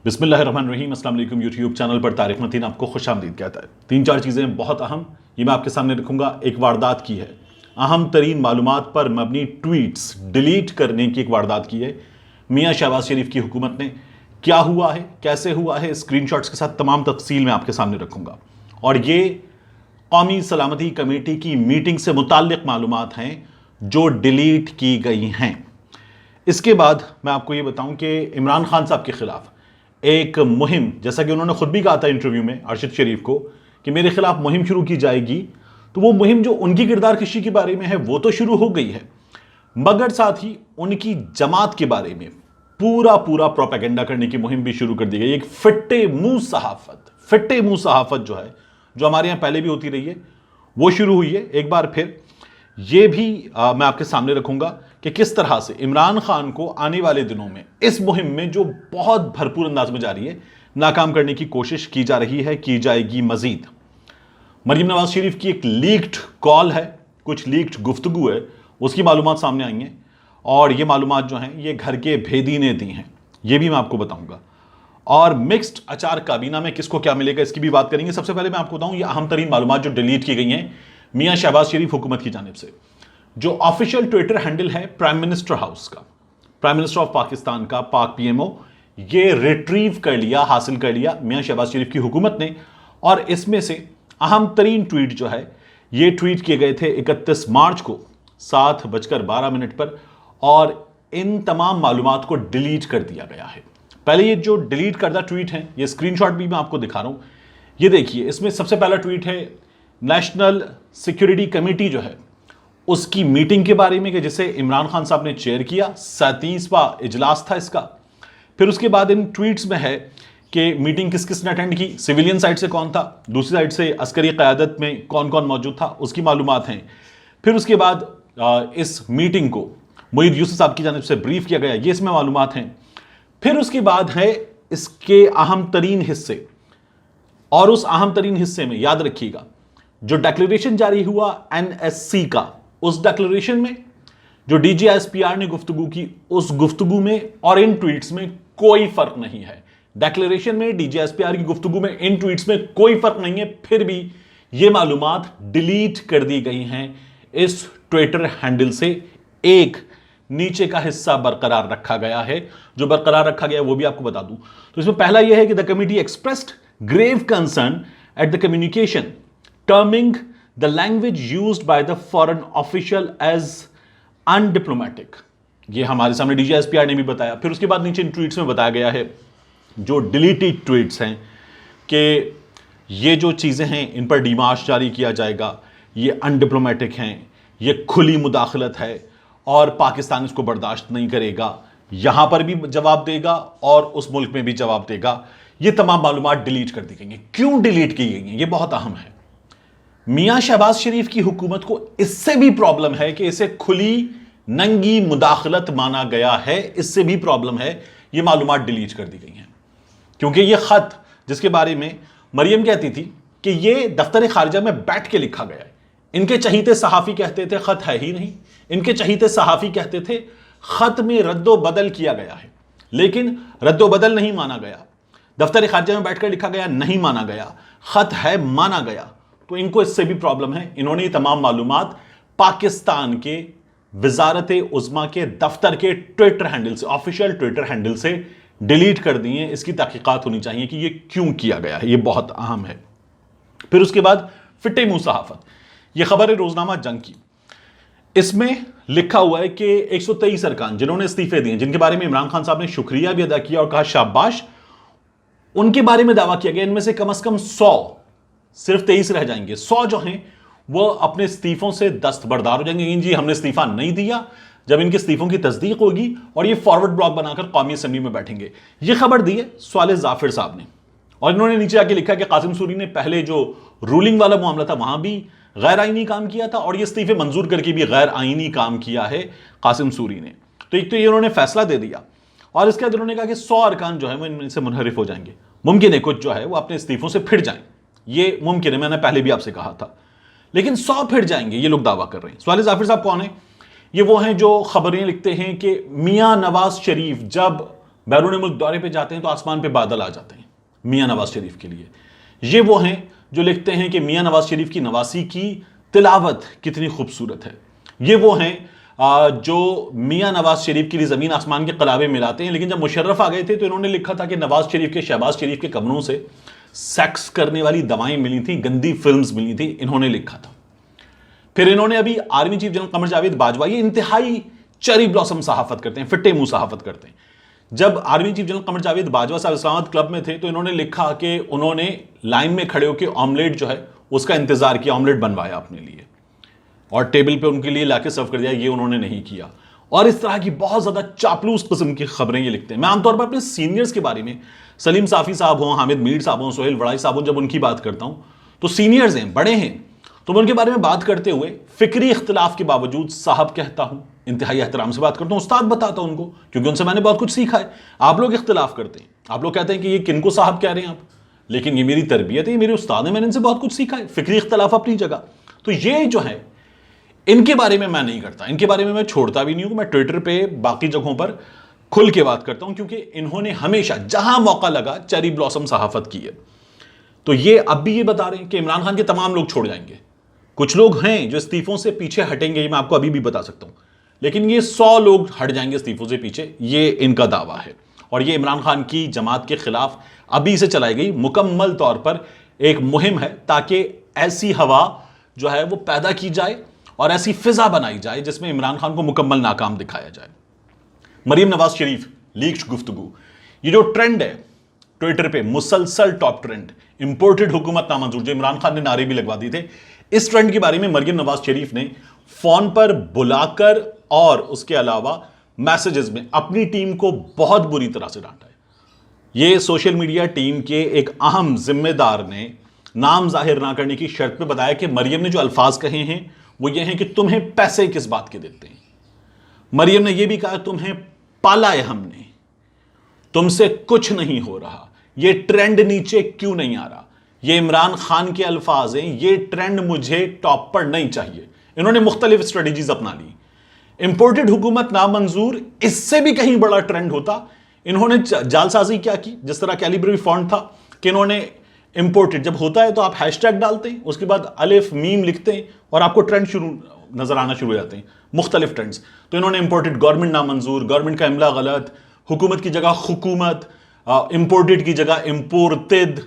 बिस्मिल्लाहिर्रहमानिर्रहीम। अस्सलाम वालेकुम। यूट्यूब चैनल पर तारिक मतीन आपको खुशामदीद कहता है। 3-4 चीज़ें बहुत अहम ये मैं आपके सामने रखूंगा। एक वारदात की है, अहम तरीन मालूमात पर मबनी ट्वीट्स डिलीट करने की एक वारदात की है मियाँ शहबाज शरीफ की हुकूमत ने। क्या हुआ है, कैसे हुआ है, स्क्रीनशॉट्स के साथ तमाम तफसील मैं आपके सामने रखूंगा। और ये कौमी सलामती कमेटी की मीटिंग से मुताल्लिक मालूमात हैं जो डिलीट की गई हैं। इसके बाद मैं आपको ये बताऊं कि इमरान खान साहब के खिलाफ एक मुहिम, जैसा कि उन्होंने खुद भी कहा था इंटरव्यू में अरशद शरीफ को कि मेरे खिलाफ मुहिम शुरू की जाएगी, तो वो मुहिम जो उनकी किरदार कशी के बारे में है वो तो शुरू हो गई है, मगर साथ ही उनकी जमात के बारे में पूरा प्रोपेगेंडा करने की मुहिम भी शुरू कर दी गई। एक फिट्टे मुंह सहाफत जो है, जो हमारे यहां पहले भी होती रही है, वो शुरू हुई है एक बार फिर। ये भी मैं आपके सामने रखूंगा कि किस तरह से इमरान खान को आने वाले दिनों में इस मुहिम में, जो बहुत भरपूर अंदाज में जारी है, नाकाम करने की कोशिश की जा रही है, की जाएगी मजीद। मरीम नवाज शरीफ की एक लीक्ड कॉल है, कुछ लीक्ड गुफ्तगू है, उसकी मालूमात सामने आई हैं और ये मालूमात जो हैं ये घर के भेदी ने दी हैं, ये भी मैं आपको बताऊंगा। और मिक्स्ड अचार काबीना में किसको क्या मिलेगा इसकी भी बात करेंगे। सबसे पहले मैं आपको बताऊं ये अहम तरीन मालूमात जो डिलीट की गई हैं मियाँ शहबाज शरीफ हुकूमत की जानिब से। जो ऑफिशियल ट्विटर हैंडल है प्राइम मिनिस्टर हाउस का, प्राइम मिनिस्टर ऑफ पाकिस्तान का, पाक पीएमओ, ये रिट्रीव कर लिया, हासिल कर लिया मियाँ शहबाज शरीफ की हुकूमत ने। और इसमें से अहम तरीन ट्वीट जो है ये ट्वीट किए गए थे 31 मार्च को 7:12 पर, और इन तमाम मालूमात को डिलीट कर दिया गया है। पहले ये जो डिलीट करदा ट्वीट है, ये स्क्रीनशॉट भी मैं आपको दिखा रहा हूं, ये देखिए। इसमें सबसे पहला ट्वीट है नेशनल सिक्योरिटी कमेटी जो है उसकी मीटिंग के बारे में कि जिसे इमरान खान साहब ने चेयर किया, 37वां इजलास था इसका। फिर उसके बाद इन ट्वीट्स में है कि मीटिंग किस किस ने अटेंड की, सिविलियन साइड से कौन था, दूसरी साइड से अस्करी क़यादत में कौन कौन मौजूद था, उसकी मालूमात हैं। फिर उसके बाद इस मीटिंग को मुईद यूसुफ साहब की जानिब से ब्रीफ किया गया, ये इसमें मालूमात हैं। फिर उसके बाद है इसके अहम तरीन हिस्से, और उस अहम तरीन हिस्से में याद रखिएगा जो डिक्लेरेशन जारी हुआ एनएससी का, उस डिक्लेरेशन में जो डीजीएसपीआर ने गुफ्तगू की, उस गुफ्तगू में और इन ट्वीट्स में कोई फर्क नहीं है। डिक्लेरेशन में, डीजीएसपीआर की गुफ्तगू में, इन ट्वीट्स में कोई फर्क नहीं है। फिर भी ये मालूमात डिलीट कर दी गई हैं इस ट्विटर हैंडल से। एक नीचे का हिस्सा बरकरार रखा गया है, जो बरकरार रखा गया है वो भी आपको बता दूं। तो इसमें पहला यह है कि the committee expressed grave concern at the communication terming the language used by the foreign official as undiplomatic. ये हमारे सामने डीजीएसपीआर ने भी बताया। फिर उसके बाद नीचे इन ट्वीट्स में बताया गया है, जो डिलीटेड ट्वीट्स हैं, कि ये जो चीज़ें हैं इन पर डिमार्श जारी किया जाएगा, ये अनडिप्लोमेटिक हैं, ये खुली मुदाखलत है और पाकिस्तान इसको बर्दाश्त नहीं करेगा, यहां पर भी जवाब देगा और उस मुल्क में भी जवाब देगा। ये तमाम मालूमात डिलीट कर दी गई हैं। क्यों डिलीट की गई हैं, ये बहुत अहम है। मियाँ शहबाज शरीफ की हुकूमत को इससे भी प्रॉब्लम है कि इसे खुली नंगी मुदाखलत माना गया है, इससे भी प्रॉब्लम है, ये मालूमात डिलीट कर दी गई हैं। क्योंकि ये खत जिसके बारे में मरियम कहती थी कि ये दफ्तर खारिजा में बैठ के लिखा गया है, इनके चहीते सहाफ़ी कहते थे खत है ही नहीं। इनके चहीते सहाफ़ी कहते थे खत में रद्दो बदल किया गया है, लेकिन रद्दो बदल नहीं माना गया। दफ्तर खारिजा में बैठकर लिखा गया नहीं माना गया, खत है माना गया। तो इनको इससे भी प्रॉब्लम है। इन्होंने ये तमाम मालूमात पाकिस्तान के वजारत उज़्मा के दफ्तर के ट्विटर हैंडल से, ऑफिशियल ट्विटर हैंडल से डिलीट कर दी हैं। इसकी तहकीकात होनी चाहिए कि ये क्यों किया गया है, ये बहुत अहम है। फिर उसके बाद फिट्टे मुंह सहाफत, ये खबर है रोजनामा जंग की। इसमें लिखा हुआ है कि 123 अरकान जिन्होंने इस्तीफे दिए, जिनके बारे में इमरान खान साहब ने शुक्रिया भी अदा किया और कहा शाबाश, उनके बारे में दावा किया गया इनमें से कम 100, सिर्फ 23 रह जाएंगे। 100 जो हैं वो अपने इस्तीफों से दस्तबरदार हो जाएंगे। जी हमने इस्तीफा नहीं दिया, जब इनके इस्तीफों की तस्दीक होगी और ये फॉरवर्ड ब्लॉक बनाकर कौमी असेंबली में बैठेंगे। ये खबर दी है स्वाले जाफिर साहब ने, और इन्होंने नीचे आके लिखा कि कासिम सूरी ने पहले जो रूलिंग वाला मामला था वहां भी गैर आईनी काम किया था, और ये इस्तीफे मंजूर करके भी गैर आईनी काम किया है कासिम सूरी ने। तो एक तो ये उन्होंने फैसला दे दिया, और इसके बाद उन्होंने कहा कि 100 अरकान जो है वो इनमें से मुनहरिफ हो जाएंगे। मुमकिन है कुछ जो है वो अपने इस्तीफों से फिर जाएं, ये मुमकिन है, मैंने पहले भी आपसे कहा था, लेकिन 100 फिर जाएंगे, ये लोग दावा कर रहे हैं। स्वाले जाफिर साहब कौन है? ये वो हैं जो खबरें लिखते हैं कि मियाँ नवाज शरीफ जब बैरून मुल्क दौरे पे जाते हैं तो आसमान पे बादल आ जाते हैं मियां नवाज शरीफ के लिए। ये वो हैं जो लिखते हैं कि मियां नवाज शरीफ की नवासी की तिलावत कितनी खूबसूरत है। ये वो हैं जो मियां नवाज शरीफ के लिए जमीन आसमान के कलाबे मिलाते हैं। लेकिन जब मुशर्रफ आ गए थे तो इन्होंने लिखा था कि नवाज शरीफ के शहबाज शरीफ के कमरों से सेक्स करने वाली दवाएं मिली थी, गंदी फिल्म्स मिली थी, इन्होंने लिखा था। फिर इन्होंने अभी army chief general Qamar Javed Bajwa, ये इंतहाई चेरी ब्लॉसम सहाफत करते हैं, फिट्टे मुंह सहाफत करते हैं। जब army chief general Qamar Javed Bajwa साहब इस्लामाबाद क्लब में थे तो इन्होंने लिखा कि उन्होंने लाइन में खड़े होकर ऑमलेट जो है उसका इंतजार किया, ऑमलेट बनवाया अपने लिए और टेबल पे उनके लिए लाके सर्व कर दिया, ये उन्होंने नहीं किया। और इस तरह की बहुत ज्यादा चापलूस किस्म की खबरें ये लिखते हैं। मैं आमतौर पर अपने सीनियर्स के बारे में, सलीम साफी साहब हों, हामिद मीर साहब हों, सोहेल वड़ाई साहब हों, जब उनकी बात करता हूं तो सीनियर्स हैं, बड़े हैं, तो मैं उनके बारे में बात करते हुए फिक्री इख्तिलाफ के बावजूद साहब कहता हूं, इंतहाई एहतराम से बात करता हूं, उस्ताद बताता हूं उनको, क्योंकि उनसे मैंने बहुत कुछ सीखा है। आप लोग इख्तिलाफ करते हैं, आप लोग कहते हैं कि ये किनको साहब कह रहे हैं आप, लेकिन ये मेरी तरबियत है, ये मेरे उस्ताद है, मैंने इनसे बहुत कुछ सीखा है। फिक्री इख्तिलाफ अपनी जगह। तो ये जो है इनके बारे में मैं नहीं करता, इनके बारे में मैं छोड़ता भी नहीं हूं। मैं ट्विटर पे बाकी जगहों पर खुल के बात करता हूं क्योंकि इन्होंने हमेशा जहां मौका लगा चेरी ब्लॉसम सहाफत की है। तो ये अब भी ये बता रहे हैं कि इमरान खान के तमाम लोग छोड़ जाएंगे। कुछ लोग हैं जो इस्तीफों से पीछे हटेंगे, ये मैं आपको अभी भी बता सकता हूं, लेकिन ये 100 लोग हट जाएंगे इस्तीफों से पीछे, ये इनका दावा है। और ये इमरान खान की जमात के खिलाफ अभी से चलाई गई मुकम्मल तौर पर एक मुहिम है ताकि ऐसी हवा जो है वो पैदा की जाए और ऐसी फिजा बनाई जाए जिसमें इमरान खान को मुकम्मल नाकाम दिखाया जाए। मरीम नवाज शरीफ लीक्ड गुफ्तगू, ये जो ट्रेंड है ट्विटर पे मुसलसल टॉप ट्रेंड, इंपोर्टेड हुकूमत नामंजूर, जो इमरान खान ने नारे भी लगवा दिए थे, इस ट्रेंड के बारे में मरीम नवाज शरीफ ने फोन पर बुलाकर और उसके अलावा मैसेजेस में अपनी टीम को बहुत बुरी तरह से डांटा है। ये सोशल मीडिया टीम के एक अहम जिम्मेदार ने नाम जाहिर ना करने की शर्त पे बताया कि मरियम ने जो अल्फाज कहे हैं वो ये हैं कि तुम्हें पैसे किस बात के देते हैं। मरियम ने यह भी कहा तुम्हें पाला है हमने, तुमसे कुछ नहीं हो रहा, ये ट्रेंड नीचे क्यों नहीं आ रहा। ये इमरान खान के अल्फाज हैं, ये ट्रेंड मुझे टॉप पर नहीं चाहिए। इन्होंने मुख्तलिफ स्ट्रेटेजीज अपना ली। इंपोर्टेड हुकूमत नामंजूर, इससे भी कहीं बड़ा ट्रेंड होता। इन्होंने जालसाजी क्या की, जिस तरह कैलिब्री फॉन्ट था कि इन्होंने इंपोर्टेड जब होता है तो आप हैशटैग डालते हैं, उसके बाद अलिफ मीम लिखते हैं और आपको ट्रेंड शुरू नजर आना शुरू हो जाते हैं, मुख्तलिफ ट्रेंड्स। तो इन्होंने इंपोर्टेड गवर्नमेंट नामंजूर, गवर्नमेंट का इमला गलत, हुकूमत की जगह हुकूमत, इंपोर्टेड की जगह इंपोर्टेड,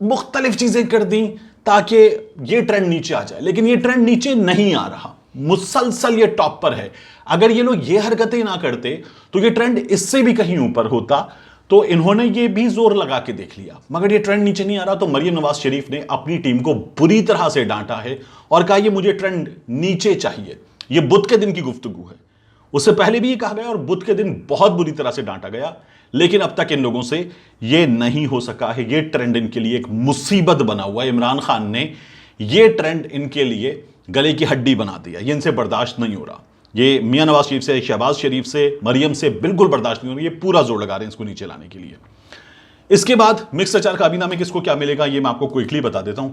मुख्तलिफ चीजें कर दी ताकि ये ट्रेंड नीचे आ जाए। लेकिन ये ट्रेंड नीचे नहीं आ रहा, मुसलसल ये टॉप पर है। अगर ये लोग ये हरकतें ना करते तो ये ट्रेंड इससे भी कहीं ऊपर होता। तो इन्होंने ये भी जोर लगा के देख लिया, मगर ये ट्रेंड नीचे नहीं आ रहा। तो मरियम नवाज शरीफ ने अपनी टीम को बुरी तरह से डांटा है और कहा ये मुझे ट्रेंड नीचे चाहिए। ये बुध के दिन की गुफ्तगू है, उससे पहले भी ये कहा गया और बुध के दिन बहुत बुरी तरह से डांटा गया। लेकिन अब तक इन लोगों से ये नहीं हो सका है। ये ट्रेंड इनके लिए एक मुसीबत बना हुआ है। इमरान खान ने ये ट्रेंड इनके लिए गले की हड्डी बना दिया, ये इनसे बर्दाश्त नहीं हो रहा। ये मियां नवाज शरीफ से, शहबाज शरीफ से, मरियम से बिल्कुल बर्दाश्त नहीं हो रही। ये पूरा जोर लगा रहे हैं इसको नीचे लाने के लिए। इसके बाद मिक्स अचार काबीना में किसको क्या मिलेगा ये मैं आपको क्विकली बता देता हूं।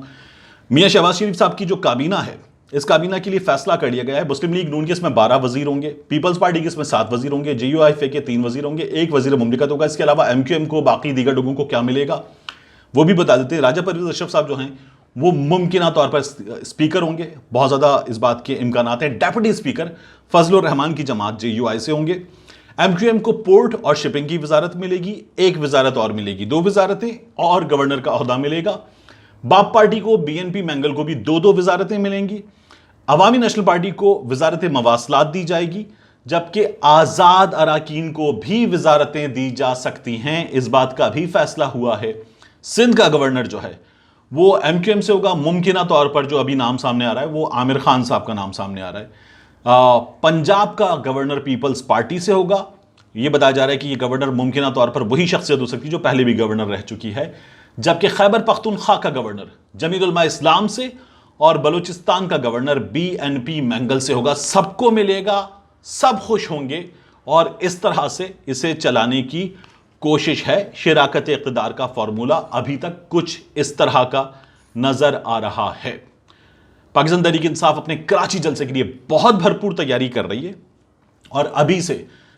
मियां शहबाज शरीफ साहब की जो काबीना है, इस काबीना के लिए फैसला कर लिया गया है। मुस्लिम लीग नून के इसमें 12 वजीर होंगे, पीपल्स पार्टी के इसमें 7 वजीर होंगे, JUIF के 3 वजीर होंगे, 1 वजीर मुमलिकत होगा। इसके अलावा MQM को, बाकी दीगर लोगों को क्या मिलेगा वो भी बता देते हैं। राजा परवेज अशरफ साहब जो हैं वो मुमकिन तौर पर स्पीकर होंगे, बहुत ज्यादा इस बात के इम्कान हैं। डेप्यूटी स्पीकर फजलुर रहमान की जमात JUI से होंगे। MQM को पोर्ट और शिपिंग की वजारत मिलेगी, 1 वजारत और मिलेगी, 2 वजारतें और गवर्नर का ओहदा मिलेगा। बाप पार्टी को, BNP मैंगल को भी 2-2 वजारतें मिलेंगी। अवामी नेशनल पार्टी को वजारत मवासलात दी जाएगी, जबकि आजाद अराकीन को भी वजारतें दी जा सकती हैं। इस बात का भी फैसला हुआ है। सिंध का गवर्नर जो है वो MQM से होगा, मुमकिन तौर पर जो अभी नाम सामने आ रहा है वो आमिर खान साहब का नाम सामने आ रहा है। पंजाब का गवर्नर पीपल्स पार्टी से होगा। यह बताया जा रहा है कि यह गवर्नर मुमकिन तौर पर वही शख्सियत हो सकती है जो पहले भी गवर्नर रह चुकी है। जबकि खैबर पख्तूनख्वा का गवर्नर जमीयत उलमा इस्लाम से और बलूचिस्तान का गवर्नर BNP मैंगल से होगा। सबको मिलेगा, सब खुश होंगे और इस तरह से इसे चलाने की कोशिश है। शिराकत इक़्तिदार का फॉर्मूला अभी तक कुछ इस तरह का नजर आ रहा है। पाकिस्तान तहरीक इंसाफ अपने कराची जलसे के लिए बहुत भरपूर तैयारी कर रही है और अभी से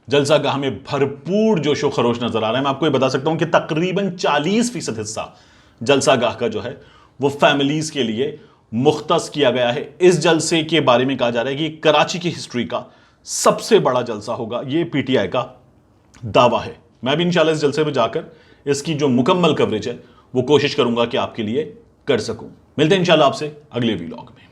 जलसागाह में भरपूर जोशो खरोश नजर आ रहा है। मैं आपको ये बता सकता हूं कि तकरीबन 40% हिस्सा जलसागाह का जो है वो फैमिलीज के लिए मुख्तस किया गया है। इस जलसे के बारे में कहा जा रहा है कि कराची की हिस्ट्री का सबसे बड़ा जलसा होगा, ये पीटीआई का दावा है। मैं भी इंशाल्लाह इस जलसे में जाकर इसकी जो मुकम्मल कवरेज है वो कोशिश करूंगा कि आपके लिए कर सकूं। मिलते हैं इंशाल्लाह आपसे अगले व्लॉग में।